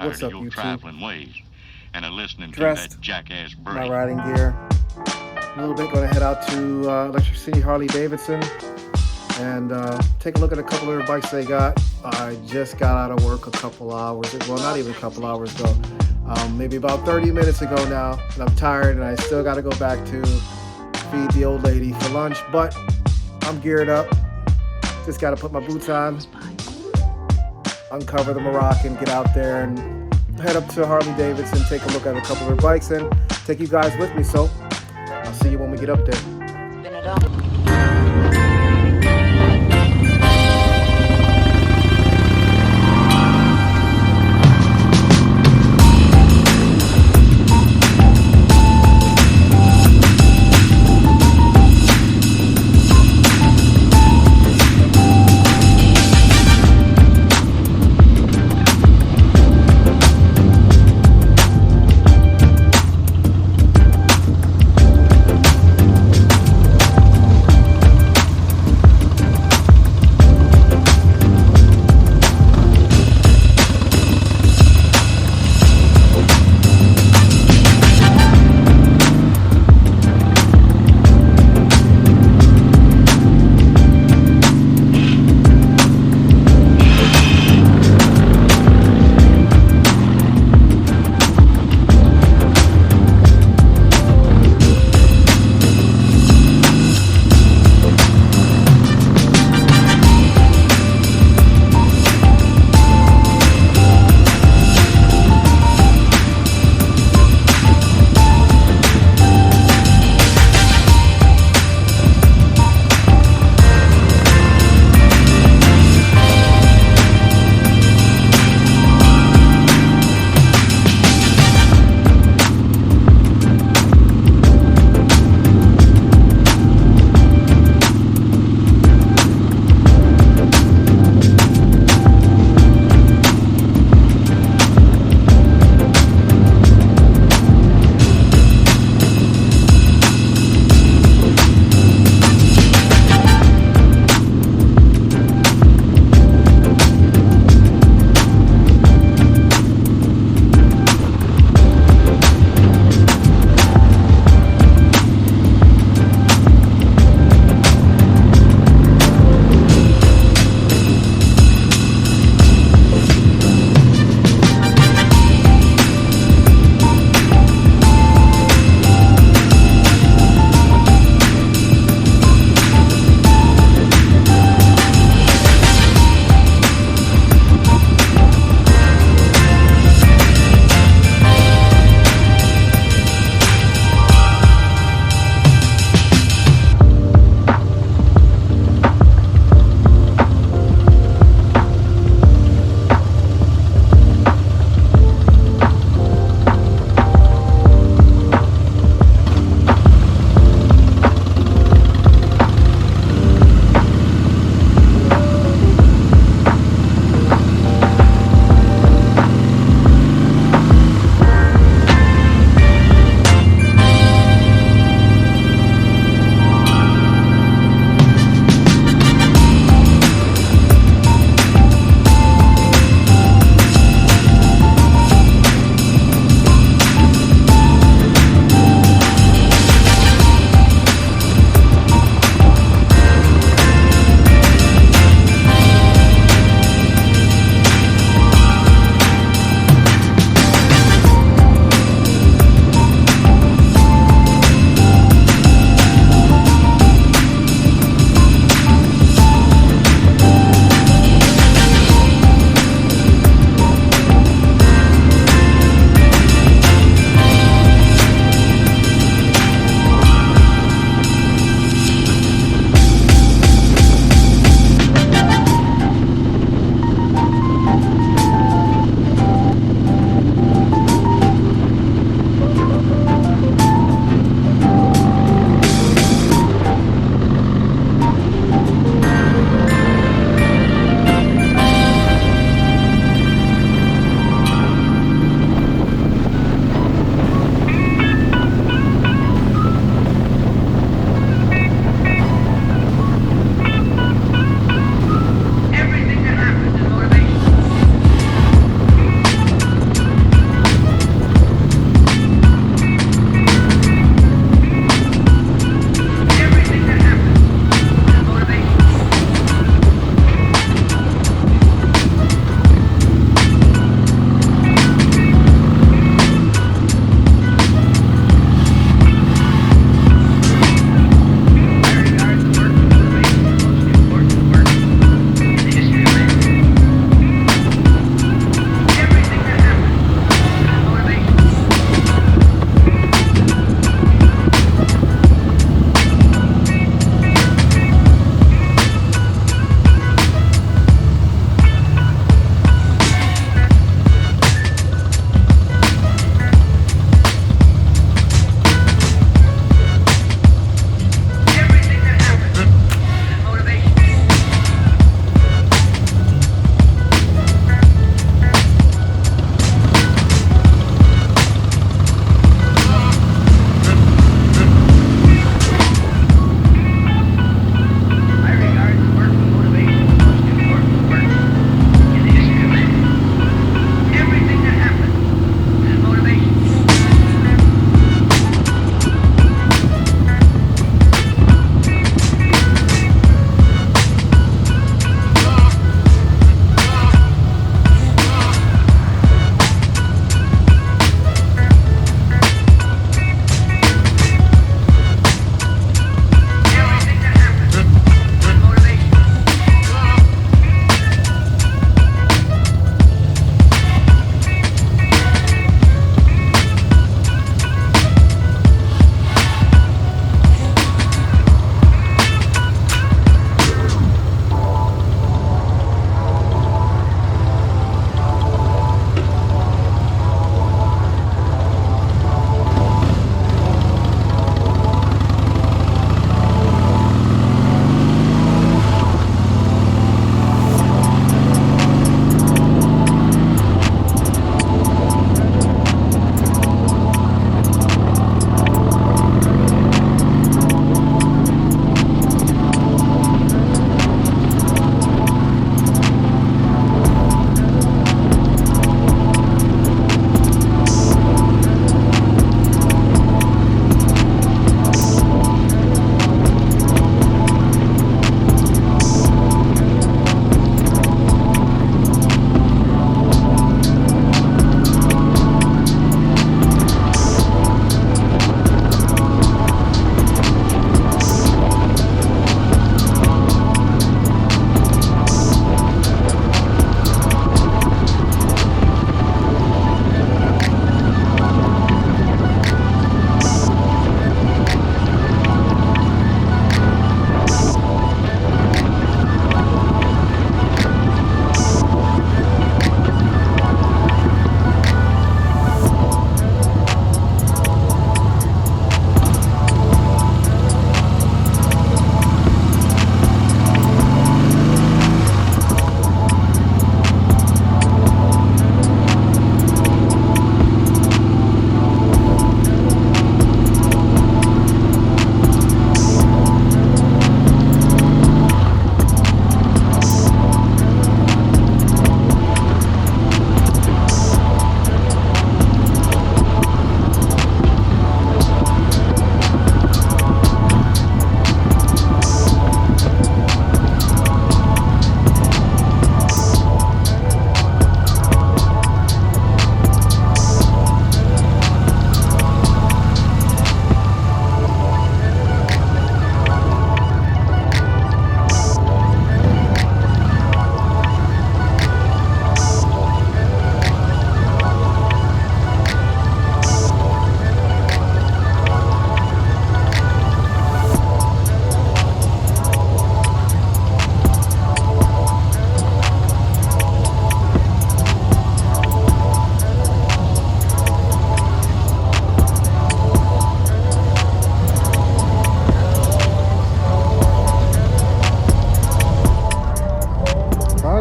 What's up, YouTube? Traveling ways and listening Dressed, to that jackass brain. My riding gear. A little bit, going to head out to Electric City Harley Davidson and take a look at a couple of their bikes they got. I just got out of work a couple hours, well, not even a couple hours ago, maybe about 30 minutes ago now, and I'm tired and I still got to go back to feed the old lady for lunch, but I'm geared up. Just got to put my boots on, uncover the Moroccan, get out there and head up to Harley Davidson, take a look at a couple of their bikes and take you guys with me. So I'll see you when we get up there.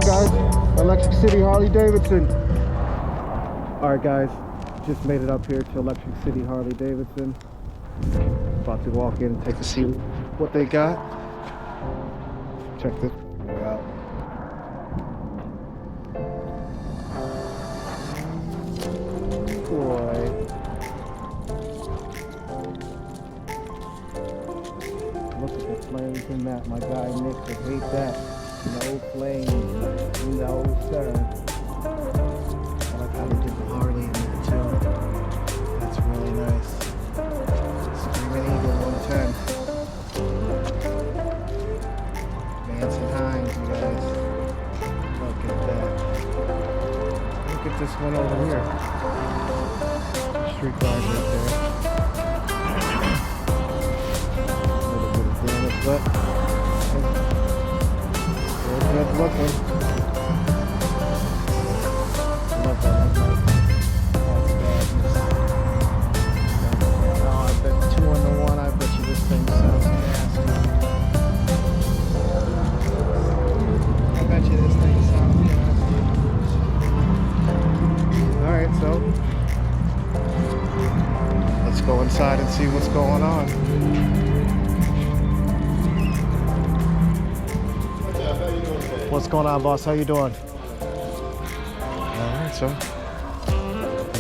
guys. Electric City Harley Davidson. Alright guys, just made it up here to Electric City Harley Davidson. About to walk in and take a see what they got. Check this out. Boy. Look at the flames in that. My guy Nick would hate that. No flames. No sir. I like how they did the Harley in there too. That's really nice. Screaming Eagle 110. Vance and Hines, you guys. Look at that. Look at this one over here. Street guard right there. A little bit of damage, but they're good looking. Love that headlight. Oh, I bet 2 on the 1. I bet you this thing sounds nasty. I bet you this thing sounds nasty. Alright, so let's go inside and see what's going on. What's going on, boss? How you doing? Alright, so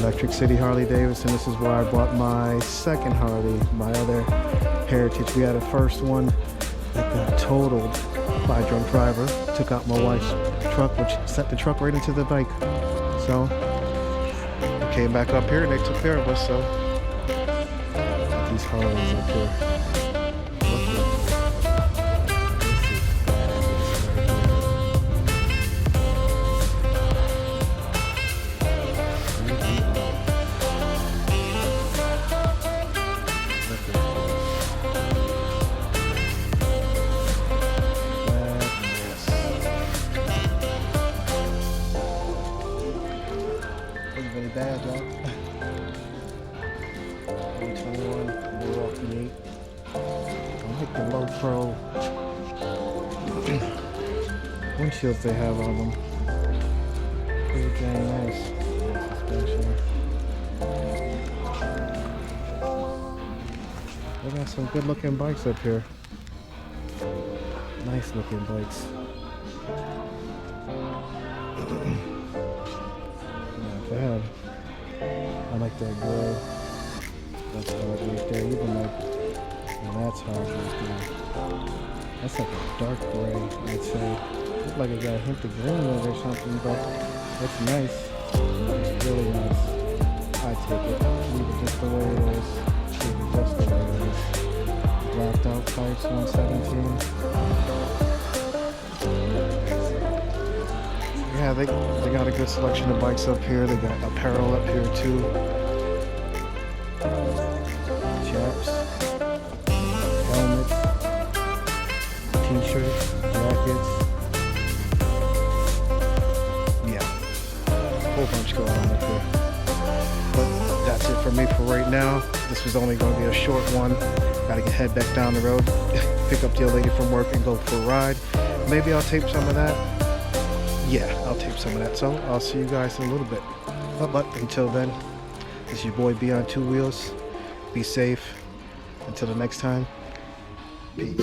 Electric City Harley Davidson. This is where I bought my second Harley, my other Heritage. We had a first one that got totaled by a drunk driver. Took out my wife's truck, which sent the truck right into the bike. So we came back up here and they took care of us. So these Harleys up here. Really bad, y'all. 121, Milwaukee 8. I like the low pro windshields they have on them. Pretty dang nice. Suspension. They got some good looking bikes up here. Nice looking bikes. Bad. I like that gray. That's hard right there. Even like, and that's hard right there. That's like a dark gray, I'd say. Looks like it got a hint of green in it or something, but it's nice. It's really nice. I take it. Leave it just the way it is. Leave it just the way it is. Blacked out pipes, 117. Yeah, they got a good selection of bikes up here. They got apparel up here too. Chaps, helmets, t-shirts, jackets. Yeah, a whole bunch going on up here. But that's it for me for right now. This was only going to be a short one. Gotta head back down the road, pick up the old lady from work and go for a ride. Maybe I'll tape some of that. Yeah, I'll tape some of that. So I'll see you guys in a little bit. But until then, this is your boy B on 2 Wheels. Be safe. Until the next time, peace.